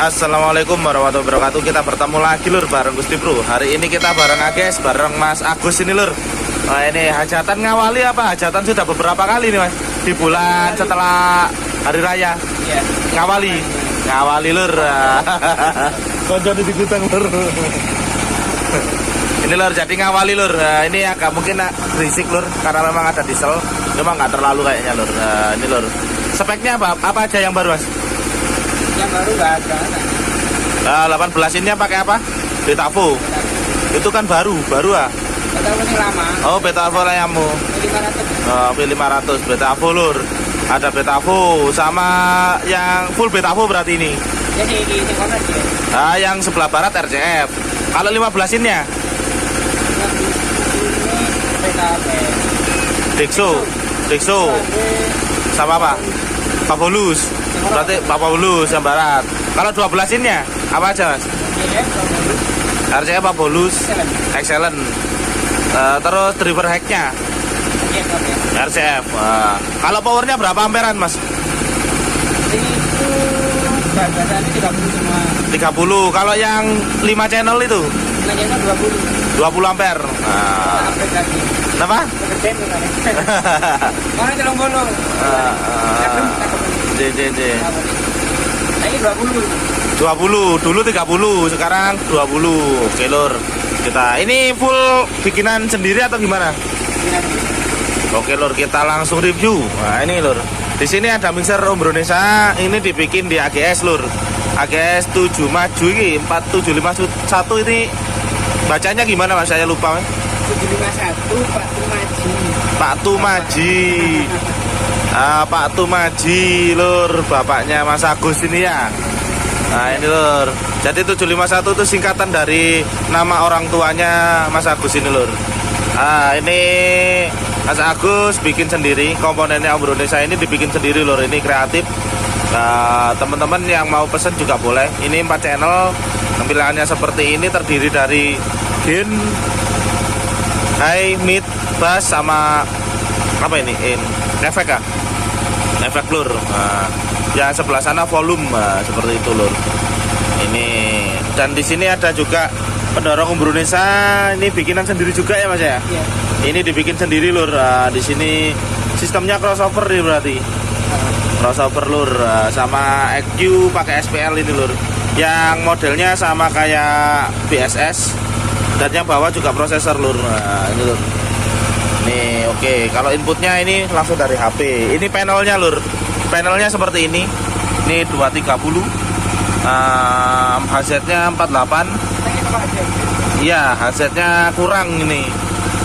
Assalamualaikum warahmatullahi wabarakatuh. Kita bertemu lagi lur bareng Gusti Bro. Hari ini kita bareng AGS, bareng Mas Agus ini lur. Nah, ini hajatan ngawali apa? Hajatan sudah beberapa kali nih Mas. Di bulan setelah hari raya. Iya. Ngawali lur. Konco di gudang lur. Ini lur, jadi ngawali lur. Ini agak mungkin berisik lur karena memang ada diesel. Cuma nggak terlalu kayaknya lur. Ini lur. Speknya apa aja yang baru Mas? Yang baru nggak ada. 18 ini pakai apa? Betavo. Itu kan baru ah. Betavo ini lama. Oh, Betavo layamu. 500. Oh, P500 Betavo lur. Ada Betavo sama yang full Betavo berarti ini. Jadi ini konek ya. Yang sebelah barat RCF. Kalau 15 ini ya? Ini Betavo. Dexo. Sama apa? Fabulous. Berarti Fabulous yang barat. Kalau 12 ini ya? Apa aja Mas? RCF Fabulous Excellent. Terus driver hacknya RCF. Kalau powernya berapa amperan Mas? Itu biasanya 30 semua. 30. Kalau yang 5 channel itu? 5 channel 20 ampere. Upgrade lagi. Kenapa? Kegedean tuh kan. Mana celong bolong. Ini 20. Dulu 30, sekarang 20. Oke lur. Ini full bikinan sendiri atau gimana? Oke lur, kita langsung review. Nah, ini lur. Di sini ada mixer Om Bronesa, ini dibikin di AGS lur. AGS 7 maju ini 4751 ini bacanya gimana Mas? Saya lupa. 751 Pak Tumaji. Pak Tumaji lur, bapaknya Mas Agus ini ya. Nah ini lur. Jadi 751 itu singkatan dari nama orang tuanya Mas Agus ini lur. Ini Mas Agus bikin sendiri, komponennya Om Bronesa ini dibikin sendiri lur. Ini kreatif. Teman-teman yang mau pesen juga boleh. Ini 4 channel, tampilannya seperti ini, terdiri dari gain, high, mid, bass, sama apa ini? Efek ya? Efek lur. Yang sebelah sana volume, seperti itu lur. Ini dan di sini ada juga pendorong Om Bronesa, ini bikinan sendiri juga ya Mas ya? Iya. Ini dibikin sendiri lur. Di sini sistemnya crossover nih berarti. Crossover lur, sama EQ pakai SPL ini lur. Yang modelnya sama kayak BSS dan yang bawah juga prosesor lur. Ini lur. Nih oke. Kalau inputnya ini langsung dari HP. Ini panelnya lur. Panelnya seperti ini. Ini 230. Headsetnya 48. Iya, headsetnya kurang ini.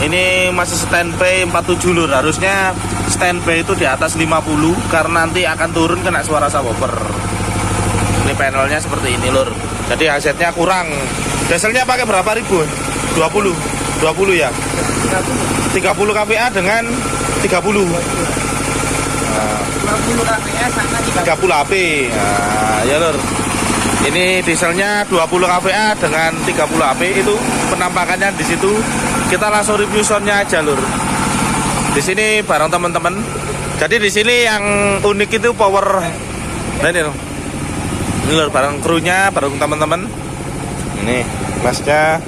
Ini masih standby 47 lur. Harusnya standby itu di atas 50 karena nanti akan turun kena suara subwoofer. Ini panelnya seperti ini lur. Jadi headsetnya kurang. Dieselnya pakai berapa ribu? 20 ya. 30 kVA dengan 30. 20 kVA sama 30 HP. Ya lur. Ini dieselnya 20 kVA dengan 30 HP, itu penampakannya di situ. Kita langsung review soundnya aja lur. Di sini bareng teman-teman. Jadi di sini yang unik itu power. Nah ini lur. Ini lur bareng krunya, bareng teman-teman. Ini Masnya.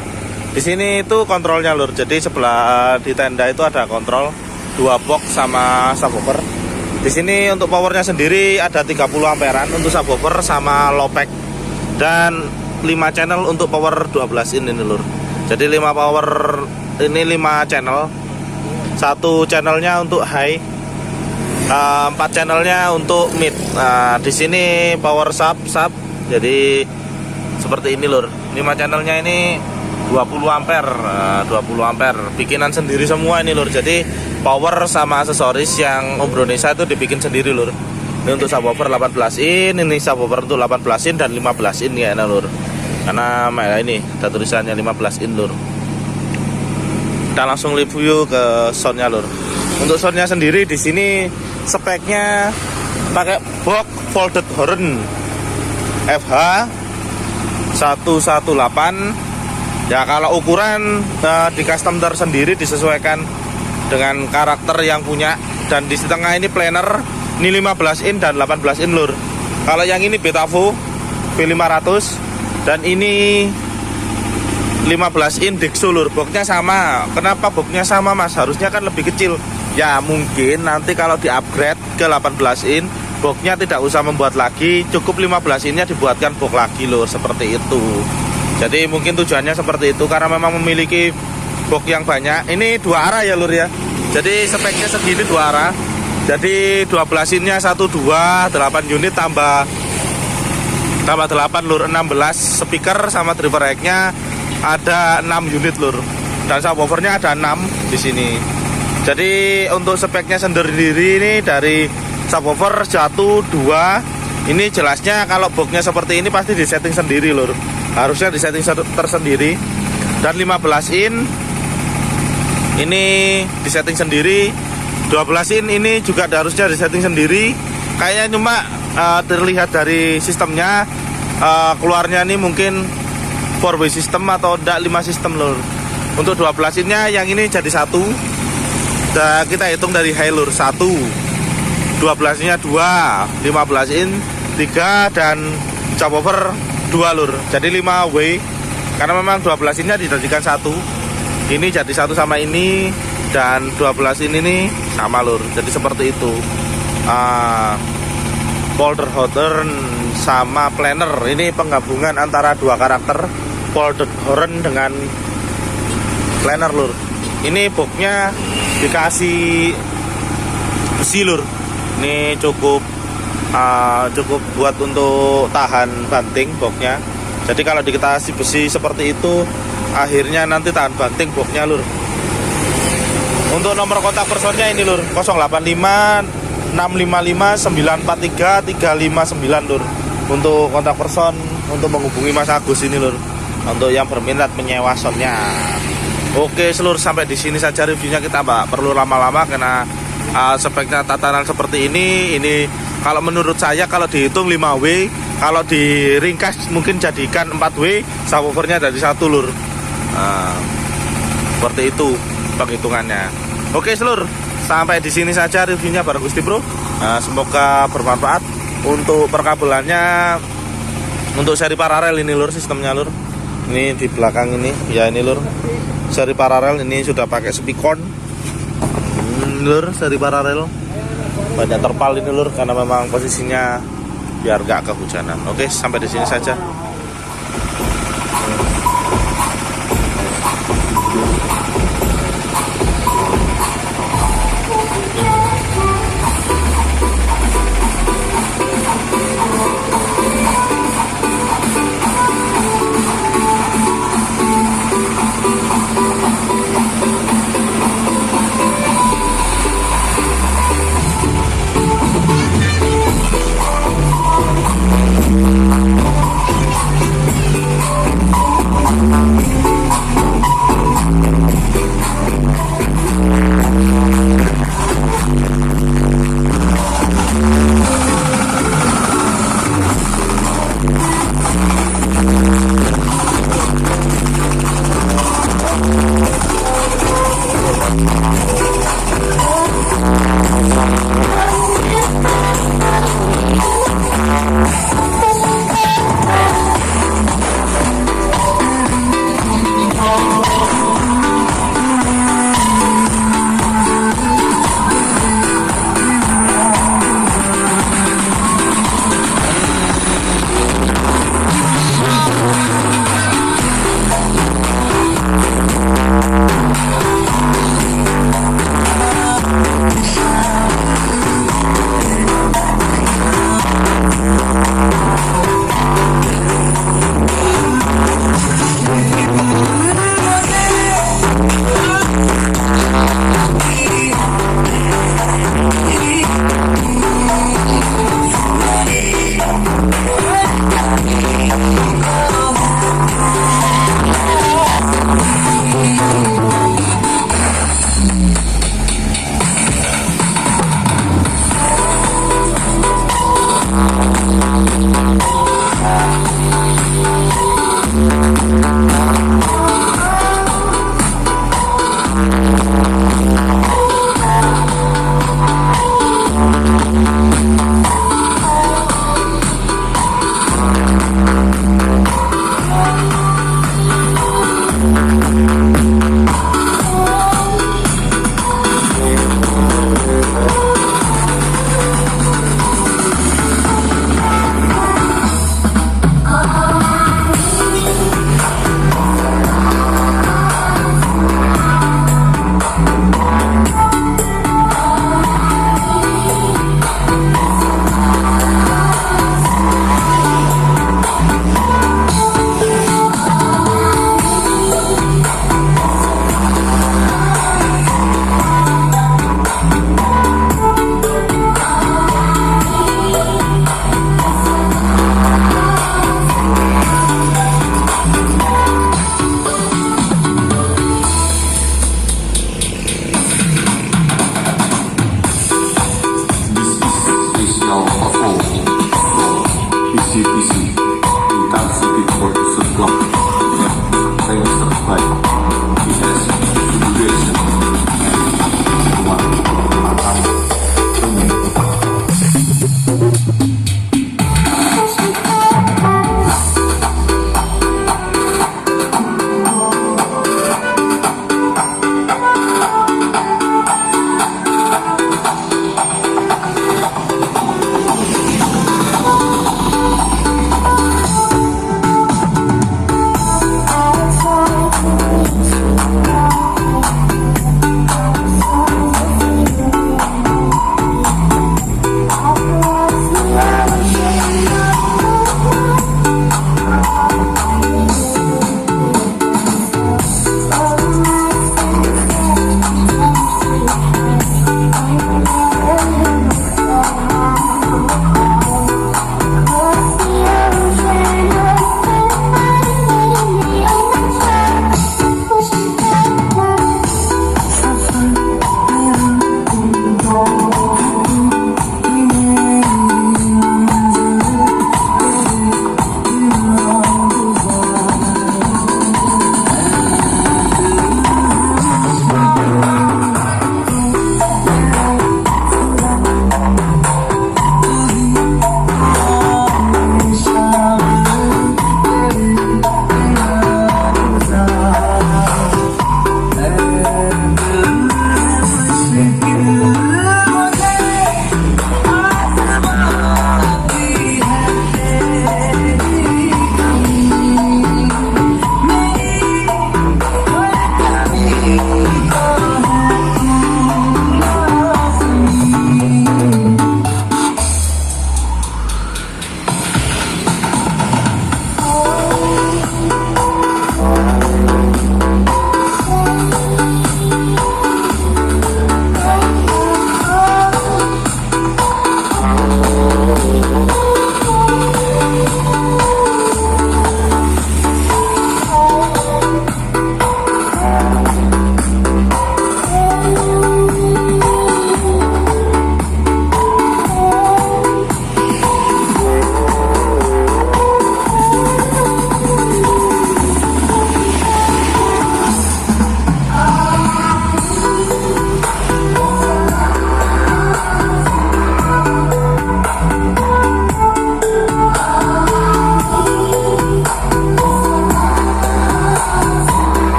Di sini itu kontrolnya lur. Jadi sebelah di tenda itu ada kontrol 2 box sama subwoofer. Di sini untuk powernya sendiri ada 30 amperan untuk subwoofer sama low pack. Dan 5 channel untuk power 12 in ini lur. Jadi 5 power ini 5 channel. 1 channelnya untuk high, 4 channelnya untuk mid. Nah, di sini power sub. Jadi seperti ini lur. 5 channelnya ini 20 ampere, 20 ampere. Bikinan sendiri semua ini lur. Jadi power sama aksesoris yang Om Bronesa itu dibikin sendiri lur. Ini untuk subwoofer 18 in, ini subwoofer untuk 18 in dan 15 in ya lur. Karena ini ada tulisannya 15 in lur. Kita langsung review ke soundnya lur. Untuk soundnya sendiri di sini speknya pakai box folded horn FH 118. Ya kalau ukuran di custom tersendiri disesuaikan dengan karakter yang punya. Dan di setengah ini planer, ini 15 in dan 18 in lur. Kalau yang ini Betavo V500 dan ini 15 in Dexo lur. Boxnya sama. Kenapa boxnya sama mas? Harusnya kan lebih kecil. Ya mungkin nanti kalau di upgrade ke 18 in, boxnya tidak usah membuat lagi, cukup 15 innya dibuatkan box lagi lur, seperti itu. Jadi mungkin tujuannya seperti itu karena memang memiliki box yang banyak. Ini 2 arah ya lur ya. Jadi speknya segini 2 arah. Jadi 12 innya 1 2 8 unit tambah 8 lur, 16 speaker sama driver rack-nya ada 6 unit lur. Dan subwoofernya ada 6 di sini. Jadi untuk speknya sendiri ini dari subwoofer 1 2. Ini jelasnya kalau boxnya seperti ini pasti disetting sendiri lur. Harusnya disetting tersendiri. Dan 15 in ini disetting sendiri. 12 in ini juga harusnya disetting sendiri. Kayaknya cuma terlihat dari sistemnya keluarnya ini mungkin 4-way system atau enggak 5 system lur. Untuk 12 innya yang ini jadi 1. Dan kita hitung dari high lur 1, 12 innya 2, 15 in 3 dan subwoofer 2 lur. Jadi 5 way. Karena memang 12 innya dijadikan 1. Ini jadi 1 sama ini dan 12 ini sama lur. Jadi seperti itu. Polder horn sama planner ini penggabungan antara 2 karakter polder horn dengan planner lur. Ini boxnya dikasih besi lur. Ini cukup buat untuk tahan banting boxnya. Jadi kalau dikasih besi seperti itu akhirnya nanti tahan banting boxnya lur. Untuk nomor kontak personnya ini lur 085 655 943 359 lur. Untuk kontak person untuk menghubungi Mas Agus ini lur. Untuk yang berminat menyewa soundnya. Oke seluruh sampai di sini saja reviewnya, kita nggak perlu lama-lama karena speknya tatanan seperti ini kalau menurut saya kalau dihitung 5W, kalau diringkas mungkin jadikan 4W, subwoofernya dari 1 lur. Seperti itu penghitungannya. Oke seluruh sampai di sini saja reviewnya bareng Gusti Bro. Semoga bermanfaat. Untuk perkabelannya untuk seri paralel ini lur, sistemnya lur. Ini di belakang ini ya, ini lur seri paralel, ini sudah pakai spikon lur, seri paralel banyak terpal ini lur karena memang posisinya biar gak kehujanan. Oke sampai di sini saja. terbaik BS Indonesia.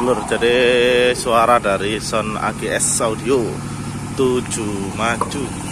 Lur, jadi suara dari sound AGS Audio 7 maju.